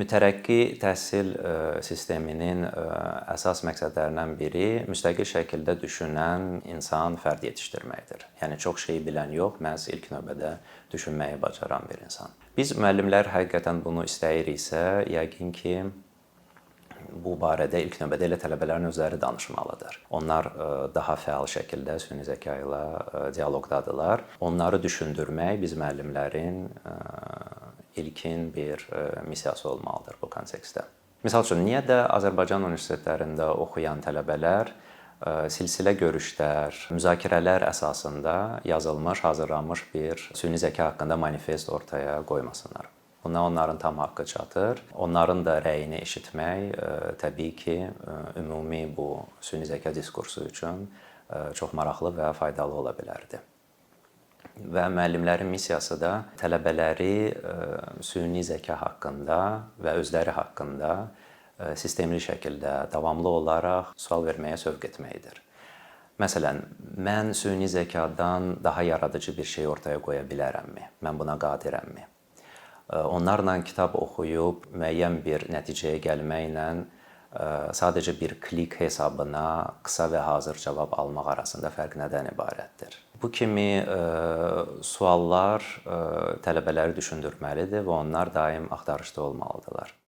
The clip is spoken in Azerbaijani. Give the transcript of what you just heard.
Mütərəqqi təhsil sisteminin əsas məqsədlərindən biri müstəqil şəkildə düşünən insan fərd yetişdirməkdir. Yəni çox şey bilən yox, məhz ilk növbədə düşünməyi bacaran bir insan. Biz müəllimlər həqiqətən bunu istəyiriksə, yəqin ki, bu barədə ilk növbədə elə tələbələrin özləri danışmalıdır. Onlar daha fəal şəkildə süni zəka ilə dialoqdadırlar. Onları düşündürmək biz müəllimlərin ilkin bir missiyası olmalıdır bu kontekstdə. Məsəl üçün, niyə də Azərbaycan universitetlərində oxuyan tələbələr silsilə görüşlər, müzakirələr əsasında yazılmış, hazırlanmış bir süni zəka haqqında manifest ortaya qoymasınlar? Buna onların tam haqqı çatır. Onların da rəyini eşitmək təbii ki, ümumi bu süni zəka diskursu üçün çox maraqlı və faydalı ola bilərdi. Və müəllimlərin missiyası da tələbələri süni zəka haqqında və özləri haqqında sistemli şəkildə, davamlı olaraq sual verməyə sövq etməkdir. Məsələn, mən süni zəkadan daha yaradıcı bir şey ortaya qoya bilərəmmi? Mən buna qadirəmmi? Onlarla kitab oxuyub müəyyən bir nəticəyə gəlməklə sadəcə bir klik hesabına qısa və hazır cavab almaq arasında fərq nədən ibarətdir? Bu kimi suallar tələbələri düşündürməlidir və onlar daim axtarışda olmalıdırlar.